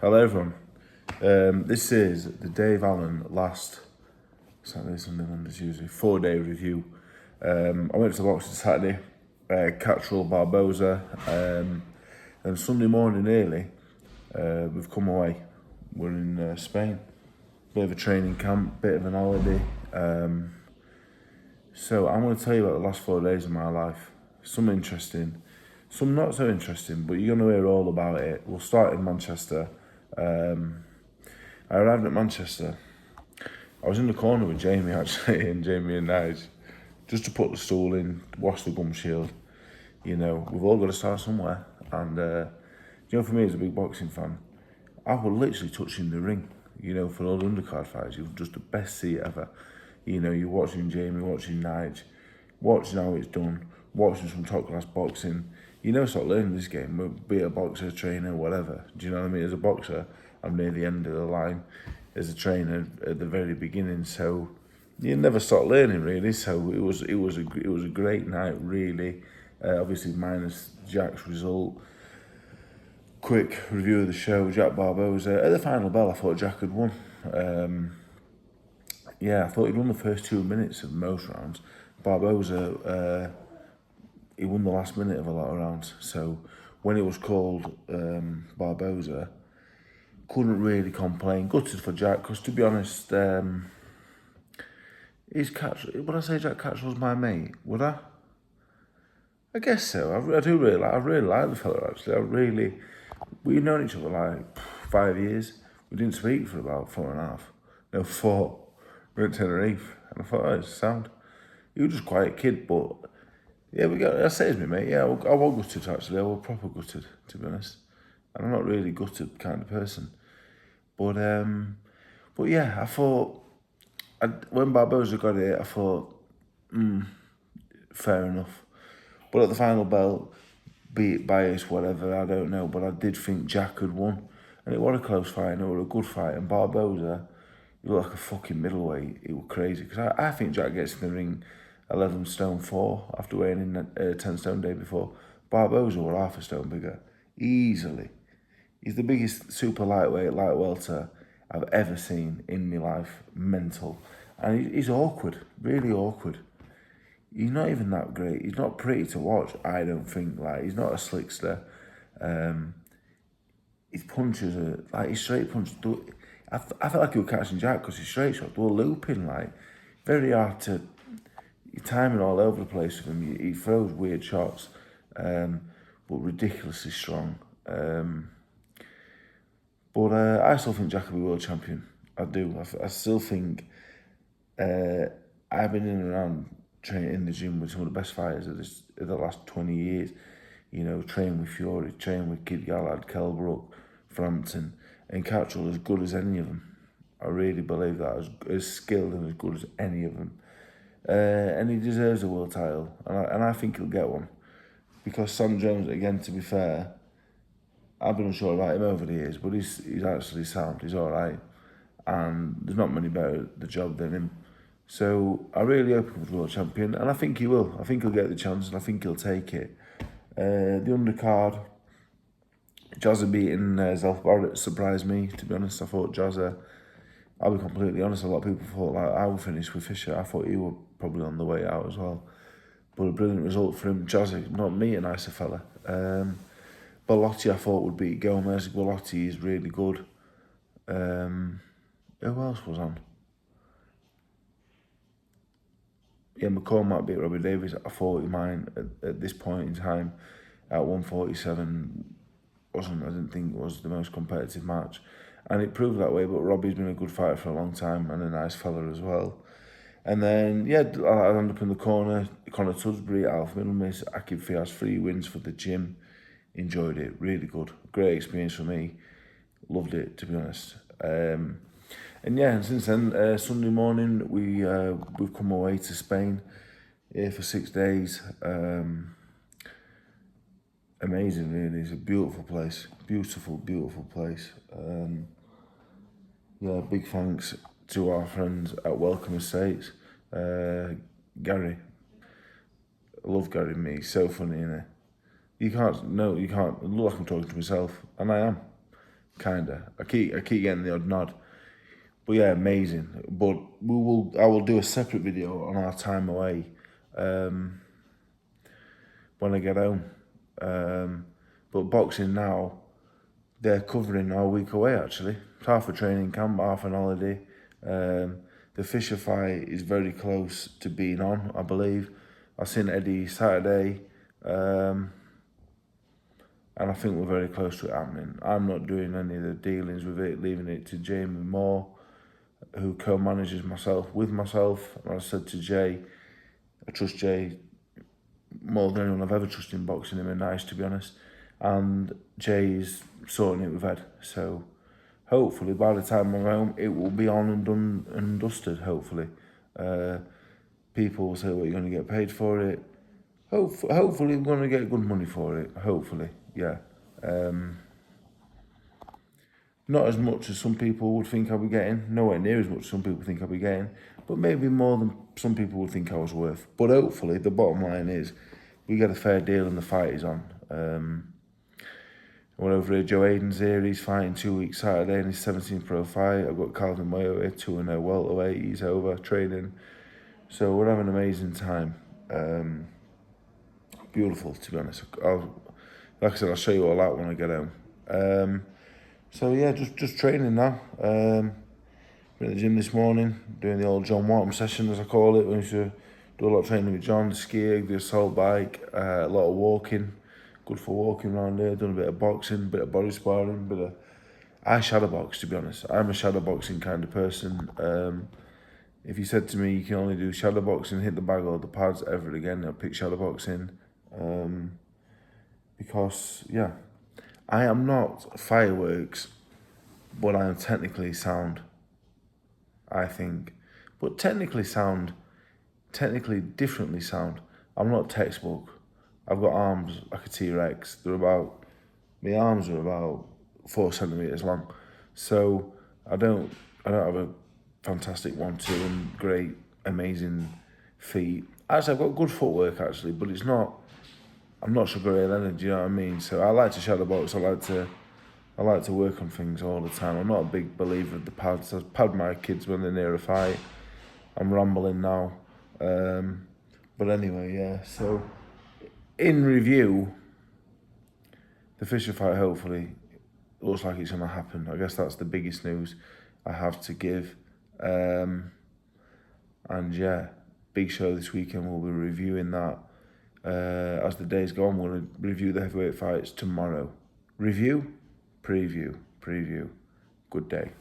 Hello everyone. This is the Dave Allen last Saturday, Sunday, Monday, Tuesday 4-day review. I went to the boxing Saturday, Catteral, Barboza, and Sunday morning early, we've come away. We're in Spain. Bit of a training camp, bit of an holiday. So I'm going to tell you about the last 4 days of my life. Some interesting, some not so interesting, but you're going to hear all about it. We'll start in Manchester. I arrived at Manchester. I was in the corner with Jamie actually, and Jamie and Nige, just to put the stool in, wash the gum shield. You know, we've all got to start somewhere. And you know, for me as a big boxing fan, I was literally touching the ring. You know, for all the undercard fights, it was just the best seat ever. You know, you're watching Jamie, watching Nige, watching how it's done, watching some top class boxing. You know, start learning this game, be it a boxer, trainer, whatever. Do you know what I mean? As a boxer, I'm near the end of the line. As a trainer, at the very beginning, so you never stop learning really. So it was a great night really. Obviously minus Jack's result. Quick review of the show. Jack Barboza at the final bell. I thought Jack had won. I thought he'd won the first 2 minutes of most rounds. Barboza, he won the last minute of a lot of rounds. So when it was called Barboza, couldn't really complain. Gutted for Jack, because to be honest, would I say Jack Catterall's my mate? Would I? I guess so. I really like the fella actually. We've known each other like 5 years. We didn't speak for about 4.5. No, 4. We went to Tenerife, and I thought, oh, it's sound. He was just a quiet kid, but yeah, I say it's me, mate. Yeah, I was gutted actually. I was proper gutted, to be honest. And I'm not really gutted kind of person. But yeah, I thought, when Barboza got it, I thought, fair enough. But at the final bell, be it bias, whatever, I don't know, but I did think Jack had won. And it was a close fight, and it was a good fight. And Barboza, he looked like a fucking middleweight. It was crazy, because I think Jack gets in the ring 11 stone 4 after weighing in 10 stone day before. Barboza was half a stone bigger, easily. He's the biggest super lightweight, light welter I've ever seen in my life. Mental. And he's awkward, really awkward. He's not even that great. He's not pretty to watch, I don't think. Like, he's not a slickster. His punches are, like, his straight punches, I felt like he was catching Jack because his straight shots were looping, like, very hard to, timing all over the place with him. He throws weird shots, but ridiculously strong. But I still think Jack will be world champion. I do. I still think I've been in and around training in the gym with some of the best fighters of the last 20 years. You know, training with Fury, training with Kid Gallard, Kell Brook, Frampton, and Catteral as good as any of them. I really believe that, as skilled and as good as any of them. And he deserves a world title, and I think he'll get one. Because Sam Jones, again, to be fair, I've been unsure about him over the years, but he's actually sound. He's all right, and there's not many better at the job than him. So I really hope he becomes world champion, and I think he will. I think he'll get the chance, and I think he'll take it. The undercard, Jazza beating Zelf Barrett surprised me. To be honest, I thought Jazza. I'll be completely honest. A lot of people thought like I would finish with Fisher. I thought he was probably on the way out as well. But a brilliant result for him. Jazza, not me, a nicer fella. Bellotti, I thought, would beat Gomez. Bellotti is really good. Who else was on? Yeah, McCormack beat Robbie Davies at 40 mine at this point in time. At 147 I didn't think it was the most competitive match. And it proved that way, but Robbie's been a good fighter for a long time and a nice fella as well. And then, yeah, I ended up in the corner. Conor Tudsbury, Alf Middlemiss, Akib Fiaz, 3 wins for the gym. Enjoyed it, really good. Great experience for me. Loved it, to be honest. And yeah, and since then, Sunday morning, we've come away to Spain here for 6 days. Amazing, really. It's a beautiful place. Beautiful, beautiful place. Yeah, big thanks to our friends at Welcome Estates. Gary. I love Gary, mate. He's so funny, innit? You can't look like I'm talking to myself, and I am. kinda. I keep getting the odd nod. But yeah, amazing. But I will do a separate video on our time away when I get home. But boxing now, they're covering our week away actually. It's half a training camp, half an holiday. The Fisher fight is very close to being on, I believe. I seen Eddie Saturday, and I think we're very close to it happening. I'm not doing any of the dealings with it, leaving it to Jamie Moore, who co-manages with myself. And I said to Jay, I trust Jay more than anyone I've ever trusted in boxing. Him and nice, to be honest. And Jay's sorting it with Ed. So hopefully by the time I'm home, it will be on and done and dusted, hopefully. People will say, well, you're going to get paid for it. Hopefully we're going to get good money for it. Hopefully, yeah. Not as much as some people would think I'll be getting. Nowhere near as much as some people think I'll be getting. But maybe more than some people would think I was worth. But hopefully, the bottom line is, we get a fair deal and the fight is on. I went over here, Joe Hayden's here, he's fighting 2 weeks Saturday in his 17th pro fight. I've got Calvin Mayo here, 2-0 welterweight, he's over, training. So we're having an amazing time. Beautiful, to be honest. Like I said, I'll show you all that when I get home. So yeah, just training now. Been at the gym this morning, doing the old John Watton session, as I call it. We used to do a lot of training with John, the skiing, the assault bike, a lot of walking. Good for walking around here, done a bit of boxing, a bit of body sparring, I shadow box, to be honest. I'm a shadow boxing kind of person. If you said to me you can only do shadow boxing, hit the bag or the pads ever again, I'd pick shadow boxing. Because, yeah, I am not fireworks, but I am technically sound, I think. But technically differently sound. I'm not textbook. I've got arms like a T-Rex. My arms are about 4 centimeters long. So I don't have a fantastic 1-2 and great, amazing feet. Actually, I've got good footwork actually, but I'm not so great at energy, you know what I mean? So I like to shadow box, I like to work on things all the time. I'm not a big believer of the pads. I pad my kids when they're near a fight. I'm rambling now. But anyway, yeah, so in review, the Fisher fight hopefully looks like it's going to happen. I guess that's the biggest news I have to give. And yeah, big show this weekend. We'll be reviewing that. As the days go on, we'll review the heavyweight fights tomorrow. Preview. Good day.